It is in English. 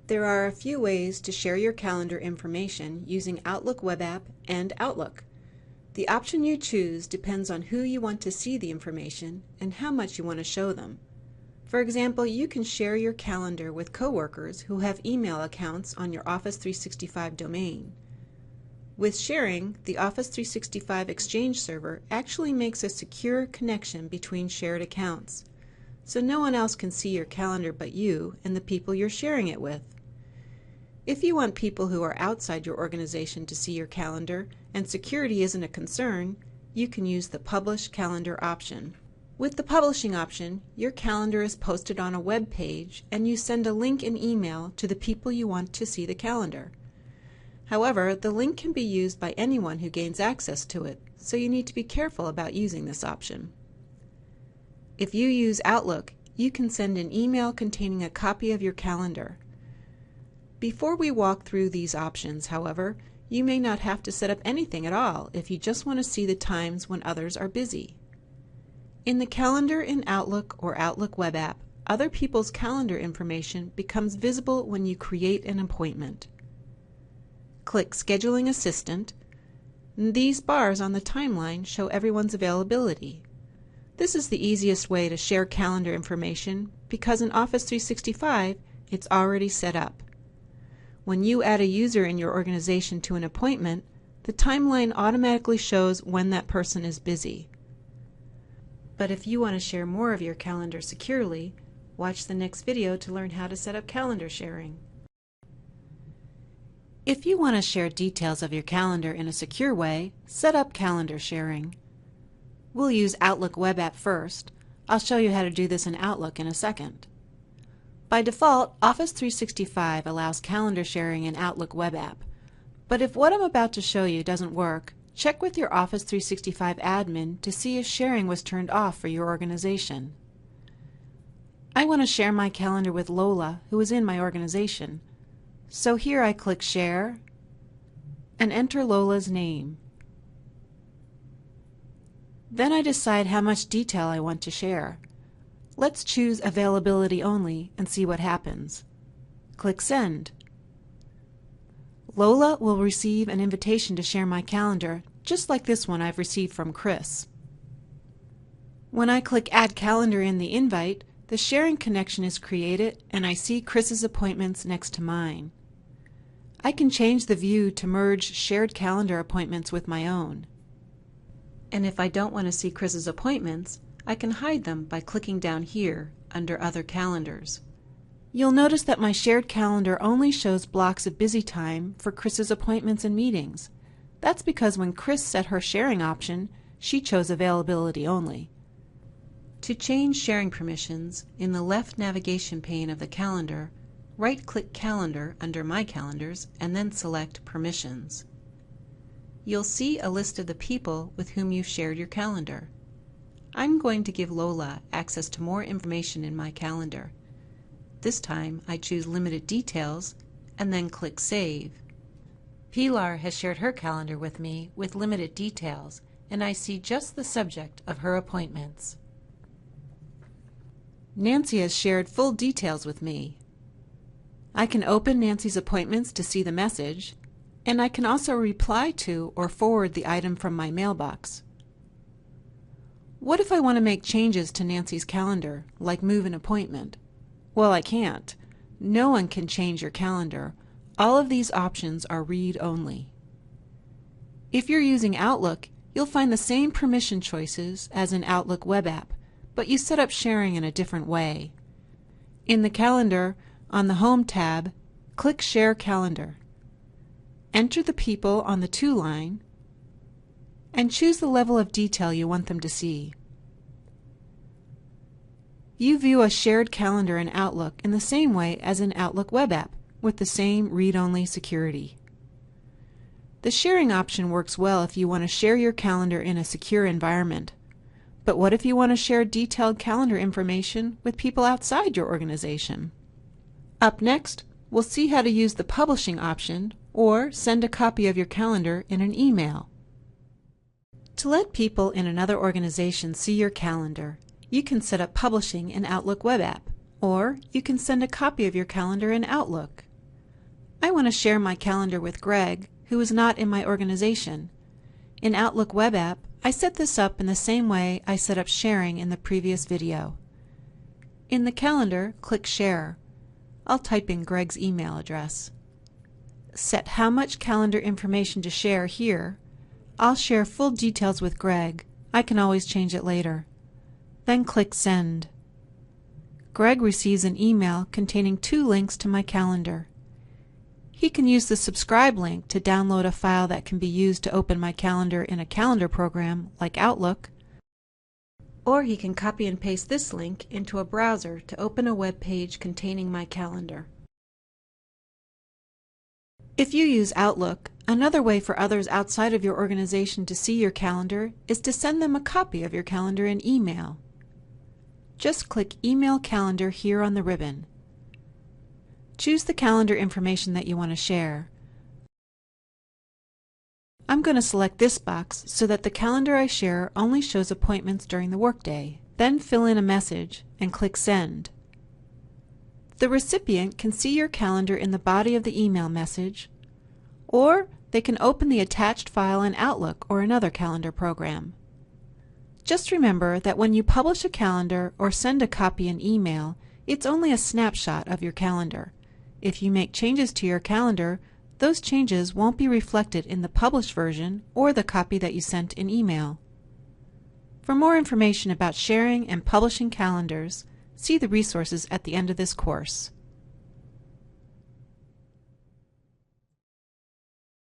There are a few ways to share your calendar information using Outlook Web App and Outlook. The option you choose depends on who you want to see the information and how much you want to show them. For example, you can share your calendar with coworkers who have email accounts on your Office 365 domain. With sharing, the Office 365 Exchange server actually makes a secure connection between shared accounts, so no one else can see your calendar but you and the people you're sharing it with. If you want people who are outside your organization to see your calendar and security isn't a concern, you can use the Publish Calendar option. With the publishing option, your calendar is posted on a web page and you send a link in email to the people you want to see the calendar. However, the link can be used by anyone who gains access to it, so you need to be careful about using this option. If you use Outlook, you can send an email containing a copy of your calendar. Before we walk through these options, however, you may not have to set up anything at all if you just want to see the times when others are busy. In the calendar in Outlook or Outlook Web App, other people's calendar information becomes visible when you create an appointment. Click Scheduling Assistant. These bars on the timeline show everyone's availability. This is the easiest way to share calendar information because in Office 365 it's already set up. When you add a user in your organization to an appointment, the timeline automatically shows when that person is busy. But if you want to share more of your calendar securely, watch the next video to learn how to set up calendar sharing. If you want to share details of your calendar in a secure way, set up calendar sharing. We'll use Outlook Web App first. I'll show you how to do this in Outlook in a second. By default, Office 365 allows calendar sharing in Outlook Web App. But if what I'm about to show you doesn't work, check with your Office 365 admin to see if sharing was turned off for your organization. I want to share my calendar with Lola, who is in my organization. So here I click Share and enter Lola's name. Then I decide how much detail I want to share. Let's choose Availability Only and see what happens. Click Send. Lola will receive an invitation to share my calendar, just like this one I've received from Chris. When I click Add Calendar in the invite, the sharing connection is created and I see Chris's appointments next to mine. I can change the view to merge shared calendar appointments with my own. And if I don't want to see Chris's appointments, I can hide them by clicking down here under Other Calendars. You'll notice that my shared calendar only shows blocks of busy time for Chris's appointments and meetings. That's because when Chris set her sharing option, she chose Availability Only. To change sharing permissions, in the left navigation pane of the calendar, right-click Calendar under My Calendars and then select Permissions. You'll see a list of the people with whom you've shared your calendar. I'm going to give Lola access to more information in my calendar. This time I choose Limited Details and then click Save. Pilar has shared her calendar with me with limited details, and I see just the subject of her appointments. Nancy has shared full details with me. I can open Nancy's appointments to see the message, and I can also reply to or forward the item from my mailbox. What if I want to make changes to Nancy's calendar, like move an appointment? Well, I can't. No one can change your calendar. All of these options are read-only. If you're using Outlook, you'll find the same permission choices as in Outlook Web App, but you set up sharing in a different way. In the calendar, on the Home tab, click Share Calendar. Enter the people on the To line and choose the level of detail you want them to see. You view a shared calendar in Outlook in the same way as in Outlook Web App, with the same read-only security. The sharing option works well if you want to share your calendar in a secure environment. But what if you want to share detailed calendar information with people outside your organization? Up next, we'll see how to use the publishing option or send a copy of your calendar in an email. To let people in another organization see your calendar, you can set up publishing in Outlook Web App, or you can send a copy of your calendar in Outlook. I want to share my calendar with Greg, who is not in my organization. In Outlook Web App, I set this up in the same way I set up sharing in the previous video. In the calendar, click Share. I'll type in Greg's email address. Set how much calendar information to share here. I'll share full details with Greg. I can always change it later. Then click Send. Greg receives an email containing 2 links to my calendar. He can use the subscribe link to download a file that can be used to open my calendar in a calendar program like Outlook, or he can copy and paste this link into a browser to open a web page containing my calendar. If you use Outlook, another way for others outside of your organization to see your calendar is to send them a copy of your calendar in email. Just click Email Calendar here on the ribbon. Choose the calendar information that you want to share. I'm going to select this box so that the calendar I share only shows appointments during the workday. Then fill in a message and click Send. The recipient can see your calendar in the body of the email message, or they can open the attached file in Outlook or another calendar program. Just remember that when you publish a calendar or send a copy in email, it's only a snapshot of your calendar. If you make changes to your calendar, those changes won't be reflected in the published version or the copy that you sent in email. For more information about sharing and publishing calendars, see the resources at the end of this course.